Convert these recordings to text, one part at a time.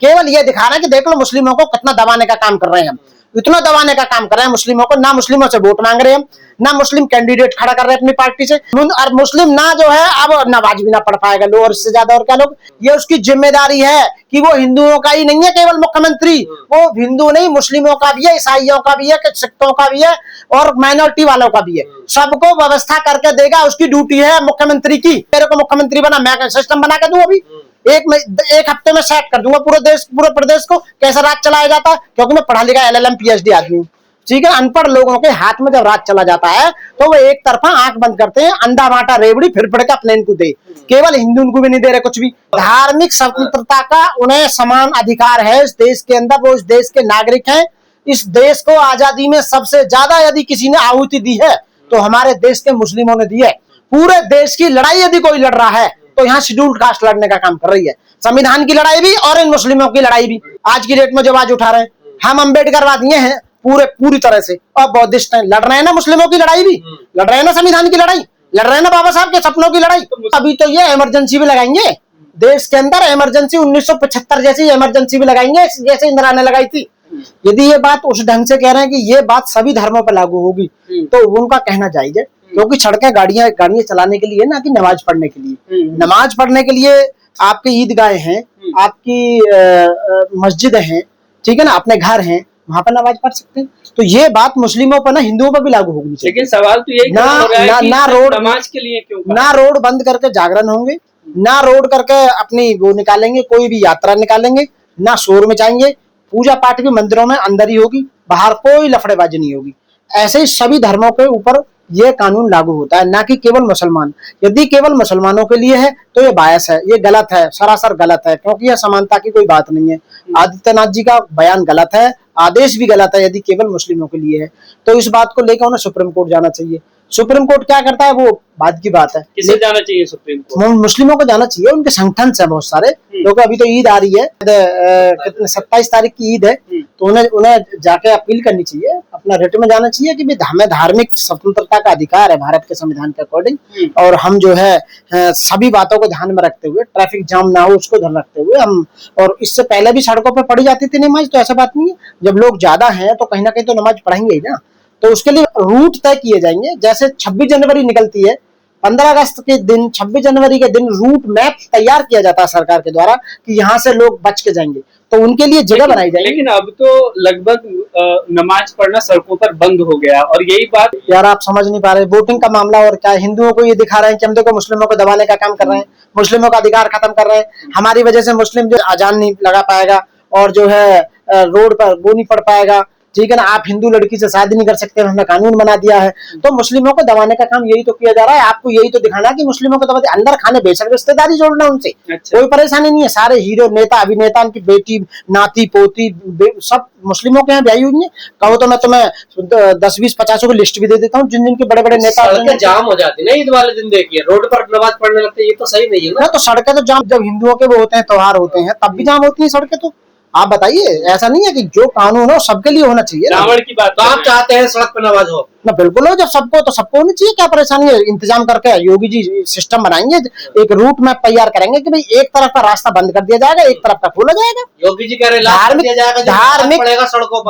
केवल ये दिखा रहे हैं कि देख लो मुस्लिमों को कितना दबाने का काम कर रहे हैं हम, इतना दबाने का काम कर रहे हैं मुस्लिमों को। ना मुस्लिमों से वोट मांग रहे हैं हम, ना मुस्लिम कैंडिडेट खड़ा कर रहे हैं अपनी पार्टी से, और मुस्लिम ना जो है अब नमाज भी ना पढ़ पाएगा लोग, और इससे ज्यादा और क्या लोग। ये उसकी जिम्मेदारी है कि वो हिंदुओं का ही नहीं है केवल मुख्यमंत्री, वो हिंदू नहीं मुस्लिमों का भी है, ईसाइयों का भी है, सिखों का भी है और माइनॉरिटी वालों का भी है। सबको व्यवस्था करके देगा, उसकी ड्यूटी है मुख्यमंत्री की। मेरे को मुख्यमंत्री बना, मैं सिस्टम बना के दूं अभी एक हफ्ते में सेट कर दूंगा पूरे प्रदेश को कैसा राज चलाया जाता है, क्योंकि मैं पढ़ा लिखा LLM PhD आदमी हूँ। ठीक है, अनपढ़ लोगों के हाथ में जब राज चला जाता है तो वो एक तरफा आंख बंद करते हैं, अंधा बांटा रेवड़ी फिर पड़ के अपने इनको दे। केवल हिंदू उनको भी नहीं दे रहे कुछ भी। धार्मिक स्वतंत्रता का उन्हें समान अधिकार है इस देश के अंदर, वो इस देश के नागरिक हैं। इस देश को आजादी में सबसे ज्यादा यदि किसी ने आहुति दी है तो हमारे देश के मुस्लिमों ने दी है। पूरे देश की लड़ाई यदि कोई लड़ रहा है तो यहाँ शेड्यूल्ड कास्ट लड़ने का काम कर रही है, संविधान की लड़ाई भी और इन मुस्लिमों की लड़ाई भी। आज की डेट में जो आवाज उठा रहे हैं हम अम्बेडकरवादी हैं पूरी तरह से, और बौद्धिस्ट हैं, लड़ रहे हैं ना मुस्लिमों की लड़ाई भी, लड़ रहे हैं ना संविधान की लड़ाई, लड़ रहे हैं ना बाबा साहब के सपनों की लड़ाई। अभी तो ये इमरजेंसी भी लगाएंगे देश के अंदर, इमरजेंसी 1975 जैसी इमरजेंसी भी लगाएंगे जैसे इंदिरा ने लगाई थी। यदि ये बात उस ढंग से कह रहे हैं कि ये बात सभी धर्मों पर लागू होगी तो उनका कहना जायज है, क्योंकि सड़कें गाड़ियां चलाने के लिए ना कि नमाज पढ़ने के लिए। नमाज पढ़ने के लिए आपकी ईदगाहें हैं, आपकी मस्जिदें हैं, ठीक है ना, अपने घर हैं, वहां पर नमाज पढ़ सकते हैं। तो ये बात मुस्लिमों पर ना हिंदुओं पर भी लागू होगी। लेकिन सवाल तो यही ना रोड नमाज के लिए क्यों, ना रोड बंद करके जागरण होंगे, ना रोड करके अपनी वो निकालेंगे, कोई भी यात्रा निकालेंगे, ना शोर में जाएंगे। पूजा पाठ भी मंदिरों में अंदर ही होगी, बाहर कोई लफड़ेबाजी नहीं होगी। ऐसे ही सभी धर्मों के ऊपर ये कानून लागू होता है, ना कि केवल मुसलमान। यदि केवल मुसलमानों के लिए है तो ये बायस है, ये गलत है, सरासर गलत है, क्योंकि यह समानता की कोई बात नहीं है। आदित्यनाथ जी का बयान गलत है, आदेश भी गलत है यदि केवल मुस्लिमों के लिए है। तो इस बात को लेकर उन्हें सुप्रीम कोर्ट जाना चाहिए। सुप्रीम कोर्ट क्या करता है वो बाद की बात है, किसे जाना चाहिए सुप्रीम कोर्ट? मुस्लिमों को जाना चाहिए, उनके संगठन से बहुत सारे, क्योंकि अभी तो ईद आ रही है, 27 तारीख की ईद है, तो उन्हें जाके अपील करनी चाहिए, अपना रिट में जाना चाहिए कि हमें धार्मिक स्वतंत्रता का अधिकार है भारत के संविधान के अकॉर्डिंग, और हम जो है सभी बातों को ध्यान में रखते हुए, ट्रैफिक जाम ना हो उसको ध्यान रखते हुए हम, और इससे पहले भी सड़कों पर पढ़ी जाती थी नमाज, तो ऐसा बात नहीं है। जब लोग ज्यादा हैं तो कहीं ना कहीं तो नमाज पढ़ेंगे ही ना। तो उसके लिए रूट तय किए जाएंगे, जैसे 26 जनवरी निकलती है, 15 अगस्त के दिन, 26 जनवरी के दिन रूट मैप तैयार किया जाता है सरकार के द्वारा कि यहाँ से लोग बच के जाएंगे, तो उनके लिए जगह बनाई जाएगी। लेकिन अब तो लगभग नमाज पढ़ना सड़कों पर बंद हो गया, और यही बात यार आप समझ नहीं पा रहे। वोटिंग का मामला और क्या है, हिंदुओं को ये दिखा रहे हैं कि हम देखो मुस्लिमों को दबाने का काम कर रहे हैं, मुस्लिमों का अधिकार खत्म कर रहे हैं, हमारी वजह से मुस्लिम जो अजान नहीं लगा पाएगा और जो है रोड पर वो नहीं पढ़ पाएगा, ठीक है ना, आप हिंदू लड़की से शादी नहीं कर सकते, हमने कानून बना दिया है। तो मुस्लिमों को दबाने का काम यही तो किया जा रहा है। आपको यही तो दिखाना कि मुस्लिमों को दबा, अंदर खाने बेशक रिश्तेदारी जोड़ना उनसे कोई परेशानी नहीं है। सारे हीरो नेता अभिनेता, उनकी बेटी नाती पोती सब मुस्लिमों के यहाँ ब्याही हुई है। कहो तो मैं तुम्हें 10 20 50 की लिस्ट भी दे देता हूँ, जिन जिन के बड़े बड़े नेता जाम हो जाती है ना ईद वाले दिन, देखिए रोड पर नमाज पढ़ने लगते, ये तो सही नहीं है ना। तो सड़कें तो जाम, जब हिंदुओं के वो होते हैं त्योहार होते हैं तब भी जाम होती है सड़कें। तो आप बताइए, ऐसा नहीं है कि जो कानून हो सबके लिए होना चाहिए। रावण की बात तो आप चाहते हैं सड़क पर नमाज हो ना? बिल्कुल हो, जब सबको तो सबको होनी चाहिए, क्या परेशानी है। इंतजाम करके योगी जी सिस्टम बनाएंगे, एक रूट मैप तैयार करेंगे कि भाई एक तरफ का रास्ता बंद कर दिया जाएगा, एक तरफ का खोला जाएगा। योगी जी कह रहे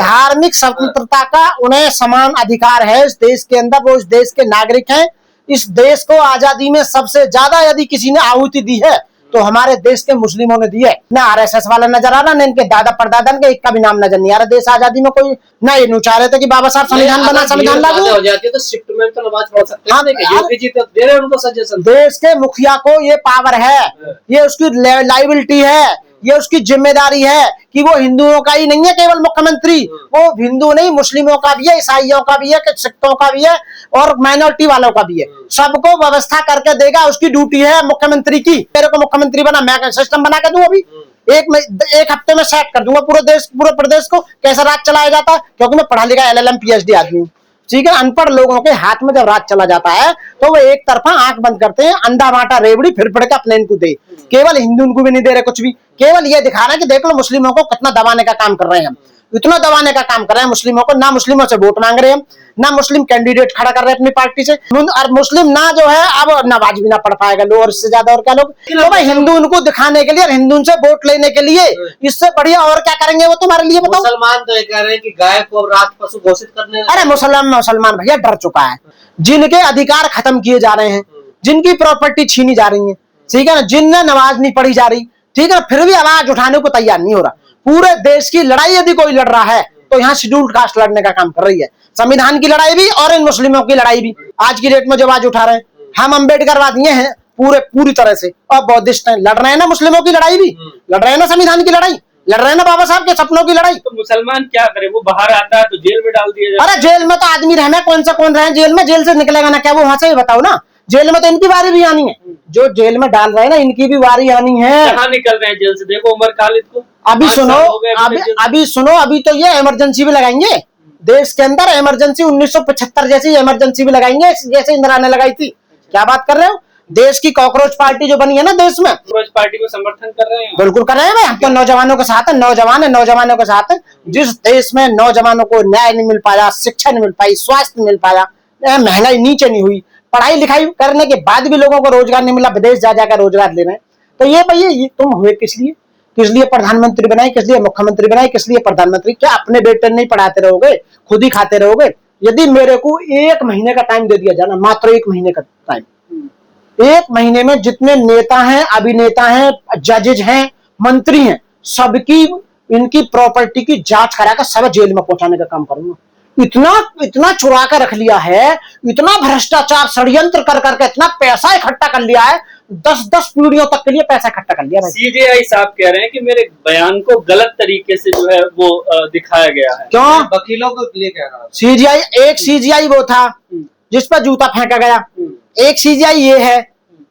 धार्मिक स्वतंत्रता का उन्हें समान अधिकार है इस देश के अंदर, वो इस देश के नागरिक हैं। इस देश को आजादी में सबसे ज्यादा यदि किसी ने आहुति दी है तो हमारे देश के मुस्लिमों ने दी है। ना RSS वाला नजर आ रहा, ना इनके दादा परदादा के एक का भी नाम नजर नहीं आ रहा देश आजादी में कोई। ना ये चाह रहे थे कि बाबा साहब संविधान बना, संविधान लागू हो जाती है तो शिफ्ट में तो नमाज पढ़ सकते हैं। योगी जी तो दे रहे हैं उनको सजेशन। देश के मुखिया को ये पावर है, ये उसकी लाइबिलिटी है, ये उसकी जिम्मेदारी है कि वो हिंदुओं का ही नहीं है केवल मुख्यमंत्री, वो हिंदू नहीं मुस्लिमों का भी है, ईसाइयों का भी है, सिखों का भी है और माइनॉरिटी वालों का भी है। सबको व्यवस्था करके देगा, उसकी ड्यूटी है मुख्यमंत्री की। मेरे को मुख्यमंत्री बना, मैं सिस्टम बना के दूं अभी एक हफ्ते में सेट कर दूंगा पूरे प्रदेश को कैसा राज चलाया जाता है, क्योंकि मैं पढ़ा लिखा LLM PhD आदमी हूँ। ठीक है, अनपढ़ लोगों के हाथ में जब राज चला जाता है तो वो एक तरफा आंख बंद करते हैं, अंधा बांटा रेवड़ी फिर पड़ के अपने इनको दे। केवल हिंदू उनको भी नहीं दे रहे कुछ भी, केवल ये दिखा रहे हैं कि देख लो मुस्लिमों को कितना दबाने का काम कर रहे हैं हम, इतना दबाने का काम कर रहे हैं मुस्लिमों को, ना मुस्लिमों से वोट मांग रहे हैं, ना मुस्लिम कैंडिडेट खड़ा कर रहे हैं अपनी पार्टी से, और मुस्लिम ना जो है अब नमाज भी ना पढ़ पाएगा लो, और इससे ज्यादा और क्या लोग। तो भाई हिंदू उनको दिखाने के लिए और हिंदू से वोट लेने के लिए, इससे बढ़िया और क्या करेंगे वो तुम्हारे लिए बताओ। मुसलमान तो ये कह रहे हैं कि गाय को रात पशु घोषित करने। अरे मुसलमान भैया डर चुका है, जिनके अधिकार खत्म किए जा रहे हैं, जिनकी प्रॉपर्टी छीनी जा रही है, ठीक है ना, जिनने नमाज नहीं पढ़ी जा रही, ठीक है, फिर भी आवाज उठाने को तैयार नहीं हो रहा। पूरे देश की लड़ाई यदि कोई लड़ रहा है तो यहाँ शेड्यूल्ड कास्ट लड़ने का काम कर रही है, संविधान की लड़ाई भी और इन मुस्लिमों की लड़ाई भी। आज की डेट में जो आवाज उठा रहे हैं, हम अम्बेडकरवादी हैं पूरी तरह से, और बौद्धिस्ट हैं, लड़ रहे हैं ना मुस्लिमों की लड़ाई भी, लड़ रहे हैं ना संविधान की लड़ाई, लड़ रहे हैं ना बाबा साहब के सपनों की लड़ाई। तो मुसलमान क्या करे, वो बाहर आता है तो जेल में डाल दिया जाता है। अरे जेल में तो आदमी रहना, कौन रहे जेल में, जेल से निकलेगा ना क्या वो वहां से, ही बताओ ना। जेल में तो इनकी बारी भी आनी है, जो जेल में डाल रहे हैं ना इनकी भी बारी आनी है। कहाँ निकल रहे हैं जेल से, देखो उमर खालिद को अभी सुनो, अभी तो ये इमरजेंसी भी लगाएंगे देश के अंदर, इमरजेंसी 1975 जैसी इमरजेंसी भी लगाएंगे, जैसे इंदिरा ने लगाई थी। क्या बात कर रहे हो, देश की कॉकरोच पार्टी जो बनी है ना देश में, कॉकरोच पार्टी को समर्थन कर रहे हैं। बिल्कुल कर रहे हैं भाई, हम तो नौजवानों के साथ है, नौजवानों के साथ है। जिस देश में नौजवानों को न्याय नहीं मिल पाया, शिक्षा नहीं मिल पाई, स्वास्थ्य नहीं मिल पाया, महंगाई नीचे नहीं हुई, पढ़ाई लिखाई करने के बाद भी लोगों को रोजगार नहीं मिला, विदेश जा जाकर रोजगार ले रहे हैं, तो ये भैया ये तुम हुए किस लिए प्रधानमंत्री बनाए, किस लिए मुख्यमंत्री बनाए, किस लिए प्रधानमंत्री? क्या अपने बेटे नहीं पढ़ाते रहोगे, खुद ही खाते रहोगे? यदि मेरे को 1 महीने का टाइम दे दिया जाना, मात्र 1 महीने का टाइम, 1 महीने में जितने नेता हैं, अभिनेता हैं, जजेज हैं, मंत्री हैं, सबकी इनकी प्रॉपर्टी की जांच कराकर सब जेल में पहुंचाने का काम करूंगा। इतना चुरा कर रख लिया है, इतना भ्रष्टाचार षड्यंत्र कर करके इतना पैसा इकट्ठा कर लिया है, 10 पीढ़ियों तक के लिए पैसा इकट्ठा कर लिया। सीजेआई साहब कह रहे हैं कि मेरे बयान को गलत तरीके से जो है वो दिखाया गया है। क्यों? वकीलों को लिए कह रहा सीजीआई, एक सीजीआई वो था जिस पर जूता फेंका गया, एक सीजीआई ये है,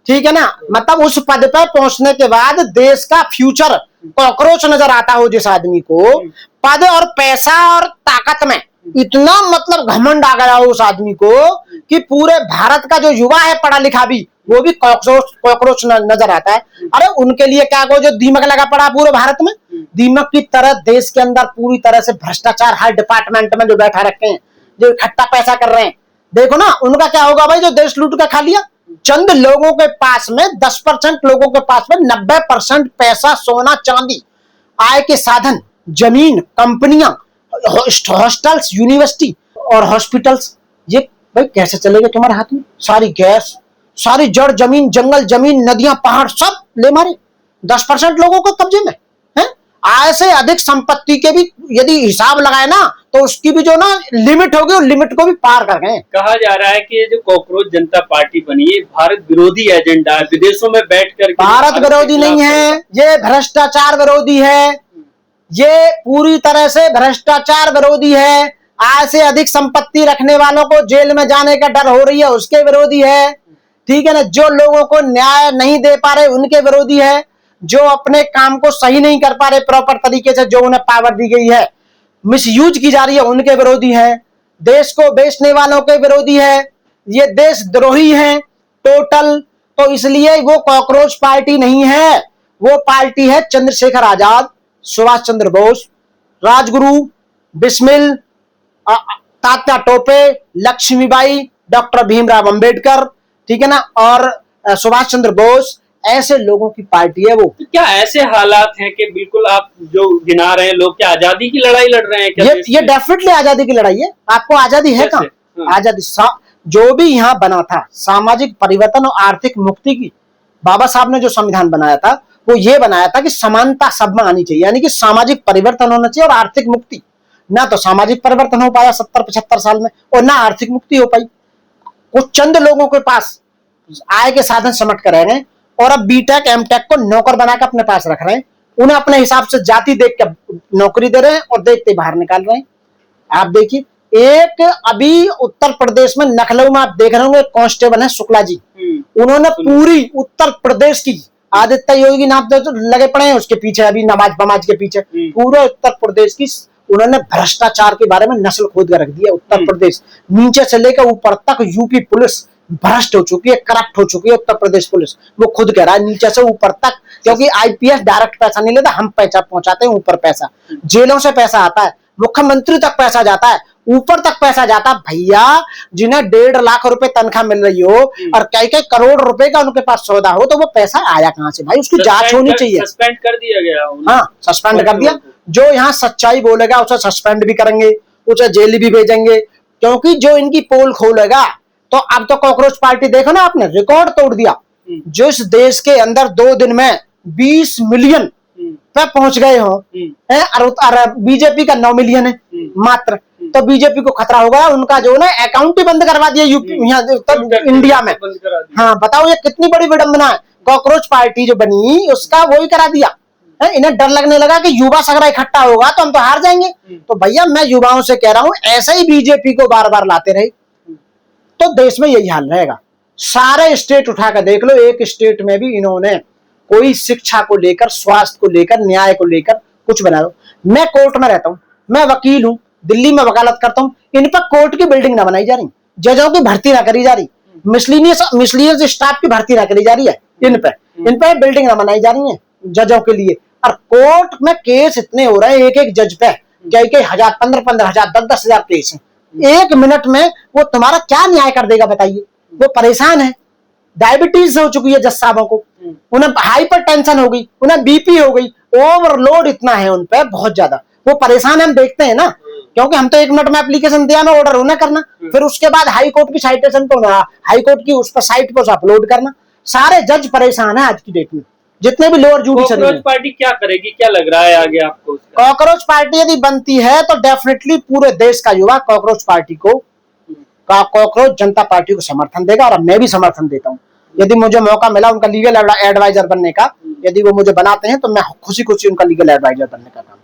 ठीक है ना, मतलब उस पद पर पहुंचने के बाद देश का फ्यूचर कॉकरोच नजर आता हो जिस आदमी को, पद और पैसा और ताकत में इतना मतलब घमंड आ गया हो उस आदमी को कि पूरे भारत का जो युवा है पढ़ा लिखा भी, वो भी कॉकरोच नजर आता है। अरे उनके लिए क्या को जो दीमक लगा पड़ा पूरे भारत में, दीमक की तरह देश के अंदर पूरी तरह से भ्रष्टाचार हर डिपार्टमेंट में जो बैठा रखे हैं, जो इकट्ठा पैसा कर रहे हैं, देखो ना उनका क्या होगा भाई, जो देश लूट का खा लिया। चंद लोगों के पास में 10% लोगों के पास में 90% पैसा, सोना चांदी, आय के साधन, जमीन, कंपनियां, हॉस्टल्स, यूनिवर्सिटी और हॉस्पिटल्स, ये भाई कैसे चलेगा तुम्हारे हाथ में? सारी गैस, सारी जड़ जमीन, जंगल जमीन, नदियां, पहाड़ सब ले मारे 10% लोगों को कब्जे में है। आय से अधिक संपत्ति के भी यदि हिसाब लगाए ना तो उसकी भी जो ना लिमिट होगी, उस लिमिट को भी पार कर गए। कहा जा रहा है कि ये जो कॉकरोच जनता पार्टी बनी है भारत विरोधी एजेंडा है, विदेशों में बैठकर भारत विरोधी नहीं है, ये भ्रष्टाचार विरोधी है, ये पूरी तरह से भ्रष्टाचार विरोधी है। आय से अधिक संपत्ति रखने वालों को जेल में जाने का डर हो रही है, उसके विरोधी है, ठीक है ना। जो लोगों को न्याय नहीं दे पा रहे उनके विरोधी है, जो अपने काम को सही नहीं कर पा रहे प्रॉपर तरीके से, जो उन्हें पावर दी गई है मिसयूज की जा रही है, उनके विरोधी है, देश को बेचने वालों के विरोधी है, ये देशद्रोही है टोटल। तो इसलिए वो कॉकरोच पार्टी नहीं है, वो पार्टी है चंद्रशेखर आजाद, सुभाष चंद्र बोस, राजगुरु, बिस्मिल, तात्या टोपे, लक्ष्मीबाई, डॉक्टर भीमराव अंबेडकर, ठीक है ना, और सुभाष चंद्र बोस, ऐसे लोगों की पार्टी है वो। तो क्या ऐसे हालात हैं कि बिल्कुल आप जो गिना रहे हैं लोग क्या आजादी की लड़ाई लड़ रहे हैं क्या? ये डेफिनेटली आजादी की लड़ाई है। आपको आजादी है कहाँ? आजादी जो भी यहाँ बना था, सामाजिक परिवर्तन और आर्थिक मुक्ति की, बाबा साहब ने जो संविधान बनाया था वो ये बनाया था कि समानता सब में आनी चाहिए, यानी कि सामाजिक परिवर्तन होना चाहिए और आर्थिक मुक्ति। ना तो सामाजिक परिवर्तन हो पाया 70-75 साल में, और ना आर्थिक मुक्ति हो पाई। कुछ चंद लोगों के पास आय के साधन समट कर रहे हैं और अब बीटेक एमटेक को नौकर बनाकर अपने पास रख रहे हैं, उन्हें अपने हिसाब से जाति देख के नौकरी दे रहे हैं और देखते बाहर निकाल रहे हैं। आप देखिए, एक अभी उत्तर प्रदेश में लखनऊ में आप देख रहे होंगे कांस्टेबल है शुक्ला जी, उन्होंने पूरी उत्तर प्रदेश की, आदित्य योगी नाम तो लगे पड़े हैं उसके पीछे, अभी नमाज के पीछे, पूरे उत्तर प्रदेश की उन्होंने भ्रष्टाचार के बारे में नस्ल खोद कर रख दिया। उत्तर प्रदेश नीचे से लेकर ऊपर तक यूपी पुलिस भ्रष्ट हो चुकी है, करप्ट हो चुकी है। उत्तर प्रदेश पुलिस वो खुद कह रहा है नीचे से ऊपर तक, क्योंकि आईपीएस डायरेक्ट पैसा नहीं लेता, हम पैसा पहुंचाते हैं ऊपर पैसा, जेलों से पैसा आता है, मुख्यमंत्री तक पैसा जाता है, ऊपर तक पैसा जाता है। भैया जिन्हें 1.5 लाख रुपए तनख्वाह मिल रही हो और कई करोड़ रुपए का उनके पास सौदा हो, तो वो पैसा आया कहां से भाई? उसकी जांच होनी चाहिए। सस्पेंड कर दिया गया। हाँ, सस्पेंड कर दिया। जो यहाँ सच्चाई बोलेगा उसे सस्पेंड भी करेंगे, उसे जेल भी भेजेंगे, क्योंकि जो इनकी पोल खोलेगा तो अब तो कॉकरोच पार्टी देखो ना, आपने रिकॉर्ड तोड़ दिया। जो इस देश के अंदर 2 दिन में 20 मिलियन पे पहुंच गए हो, और बीजेपी का 9 मिलियन है मात्र, तो बीजेपी को खतरा हो गया। उनका जो ना अकाउंट ही बंद करवा दिया यूपी, यहाँ इंडिया में। हाँ बताओ, ये कितनी बड़ी विडंबना है। कॉकरोच पार्टी जो बनी उसका वही करा दिया। इन्हें डर लगने लगा कि युवा सगरा इकट्ठा होगा तो हम तो हार जाएंगे। तो भैया मैं युवाओं से कह रहा हूं, ऐसे ही बीजेपी को बार बार लाते रहे तो देश में यही हाल रहेगा। सारे स्टेट उठाकर देख लो, एक स्टेट में भी इन्होंने कोई शिक्षा को लेकर, स्वास्थ्य को लेकर, न्याय को लेकर कुछ बना लो। मैं कोर्ट में रहता हूं, मैं वकील हूं, दिल्ली में वकालत करता हूं, इन पर कोर्ट की बिल्डिंग ना बनाई जा रही, जजों की भर्ती ना करी जा रही, मिसलीनियस स्टाफ की भर्ती ना करी जा रही है, इन पे बिल्डिंग ना बनाई जा रही है जजों के लिए। और कोर्ट में केस इतने हो रहे हैं एक जज पे, कई हजार, 15 हजार, 10 हजार केस है। 1 मिनट में वो तुम्हारा क्या न्याय कर देगा बताइए? वो परेशान है, डायबिटीज हो चुकी है जज साहबों को, उन्हें हाइपर टेंशन हो गई, उन्हें बीपी हो गई, ओवरलोड इतना है उन पे, बहुत ज्यादा वो परेशान है। हम देखते हैं ना, क्योंकि हम तो 1 मिनट में एप्लीकेशन दिया ना, ऑर्डर उन्हें करना, फिर उसके बाद हाई कोर्ट की साइटेशन तो हाई कोर्ट की उस पर साइट पर अपलोड करना। सारे जज परेशान है आज की डेट में, जितने भी लोअर जुडिशरी। कॉकरोच पार्टी क्या करेगी, क्या लग रहा है आगे आपको? कॉकरोच पार्टी यदि बनती है तो डेफिनेटली पूरे देश का युवा कॉकरोच पार्टी को, कॉकरोच जनता पार्टी को समर्थन देगा, और मैं भी समर्थन देता हूं। यदि मुझे मौका मिला उनका लीगल एडवाइजर बनने का, यदि वो मुझे बनाते हैं तो मैं खुशी खुशी उनका लीगल एडवाइजर बनने का काम